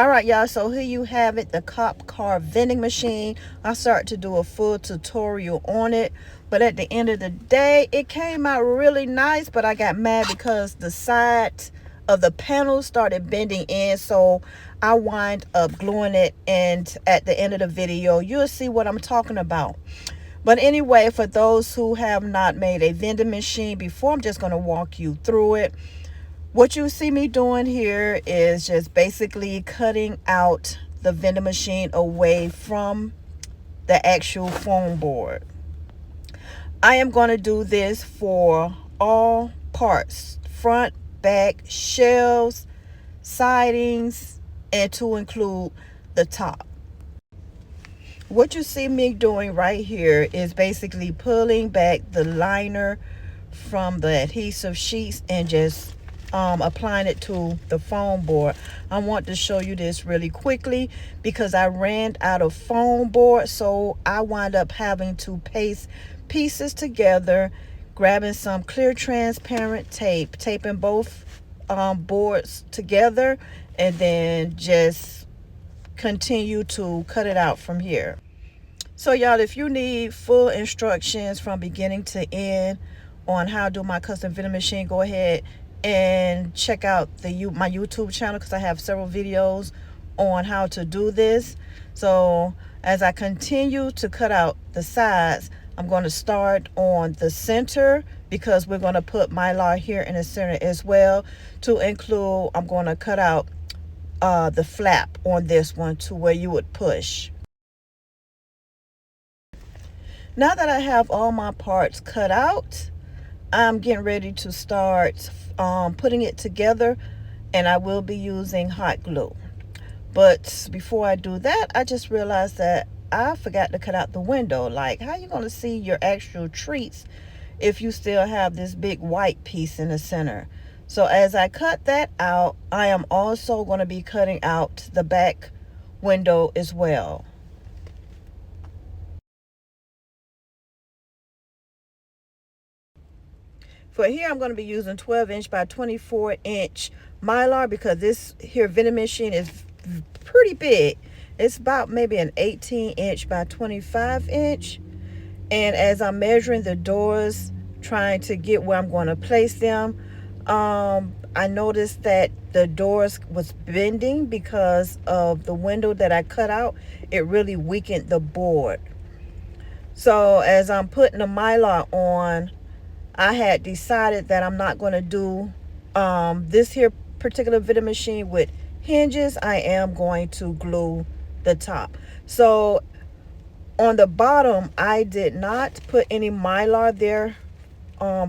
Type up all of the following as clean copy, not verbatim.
All right, y'all, so here you have it, the car vending machine. I started to do a full tutorial on it, but at the end of the day, it came out really nice, but I got mad because the side of the panel started bending in, so I wind up gluing it, and at the end of the video, you'll see what I'm talking about. But anyway, for those who have not made a vending machine before, I'm just going to walk you through it. What you see me doing here is just basically cutting out the vending machine away from the actual foam board. I am going to do this for all parts, front, back, shelves, sidings, and to include the top. What you see me doing right here is basically pulling back the liner from the adhesive sheets and just applying it to the foam board. I want to show you this really quickly because I ran out of foam board, so I wind up having to paste pieces together, grabbing some clear transparent tape, taping both boards together, and then just continue to cut it out from here. So y'all, if you need full instructions from beginning to end on how to do my custom vending machine, go ahead and check out my YouTube channel because I have several videos on how to do this. So as I continue to cut out the sides, I'm going to start on the center because we're going to put Mylar here in the center as well. To include, I'm going to cut out the flap on this one to where you would push. Now that I have all my parts cut out, I'm getting ready to start putting it together, and I will be using hot glue. But before I do that, I just realized that I forgot to cut out the window. Like, how you going to see your actual treats if you still have this big white piece in the center? So as I cut that out, I am also going to be cutting out the back window as well. For here, I'm going to be using 12-inch by 24-inch Mylar because this here vending machine is pretty big. It's about maybe an 18-inch by 25-inch. And as I'm measuring the doors, trying to get where I'm going to place them, I noticed that the doors was bending because of the window that I cut out. It really weakened the board. So as I'm putting the Mylar on, I had decided that I'm not going to do this here particular vending machine with hinges. I am going to glue the top. So on the bottom, I did not put any Mylar there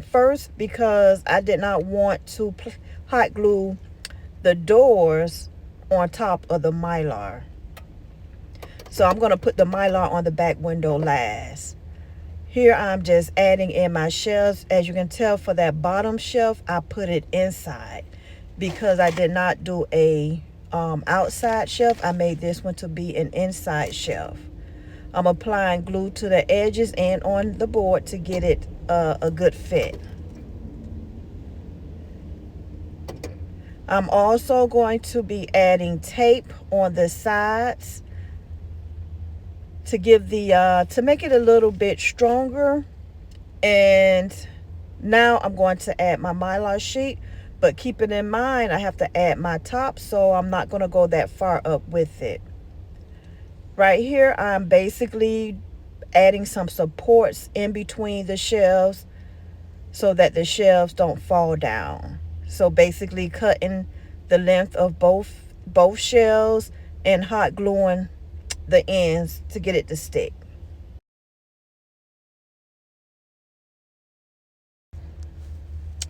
first because I did not want to hot glue the doors on top of the Mylar. So I'm going to put the Mylar on the back window last. Here I'm just adding in my shelves. As you can tell, for that bottom shelf, I put it inside because I did not do a outside shelf. I made this one to be an inside shelf. I'm applying glue to the edges and on the board to get it a good fit. I'm also going to be adding tape on the sides to give the to make it a little bit stronger. And now I'm going to add my Mylar sheet, but keep it in mind I have to add my top, so I'm not going to go that far up with it. Right here I'm basically adding some supports in between the shelves so that the shelves don't fall down. So basically cutting the length of both shelves and hot gluing the ends to get it to stick.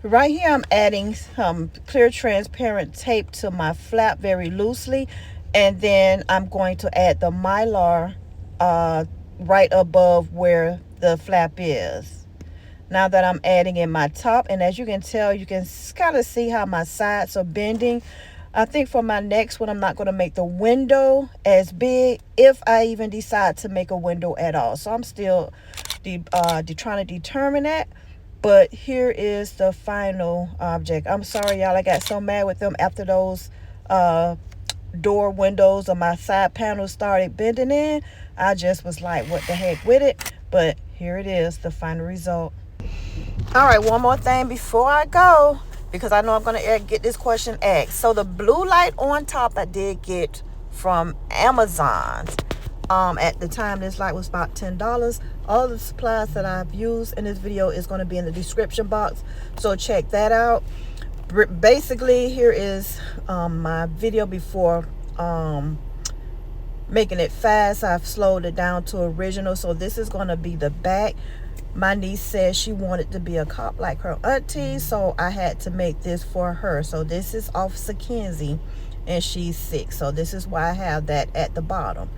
Right here I'm adding some clear transparent tape to my flap very loosely, and then I'm going to add the Mylar right above where the flap is. Now that I'm adding in my top, and as you can tell, you can kind of see how my sides are bending. I think for my next one, I'm not going to make the window as big, if I even decide to make a window at all. So I'm still trying to determine that. But here is the final object. I'm sorry, y'all. I got so mad with them after those door windows or my side panels started bending in, I just was like, what the heck with it. But here it is, the final result. All right, one more thing before I go, because I know I'm going to get this question asked. So the blue light on top I did get from Amazon. At the time, this light was about $10. All the supplies that I've used in this video is going to be in the description box, so check that out. Basically, here is my video before making it fast. I've slowed it down to original, so this is going to be the back. My niece said she wanted to be a cop like her auntie, so I had to make this for her. So this is Officer Kenzie, and she's 6, so this is why I have that at the bottom.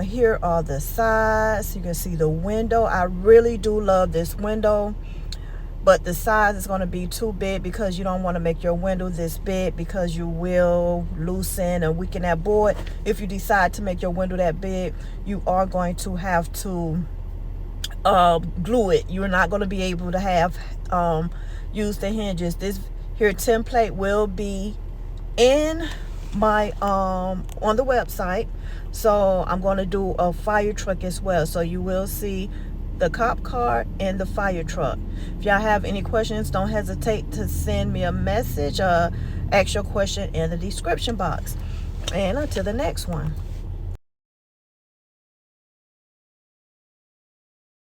Here are the sides. You can see the window. I really do love this window, but the size is going to be too big because you don't want to make your window this big, because you will loosen and weaken that board. If you decide to make your window that big, you are going to have to glue it. You're not going to be able to have use the hinges. This here template will be in my on the website, so I'm going to do a fire truck as well, so you will see the cop car and the fire truck. If y'all have any questions, don't hesitate to send me a message, ask your question in the description box, and until the next one.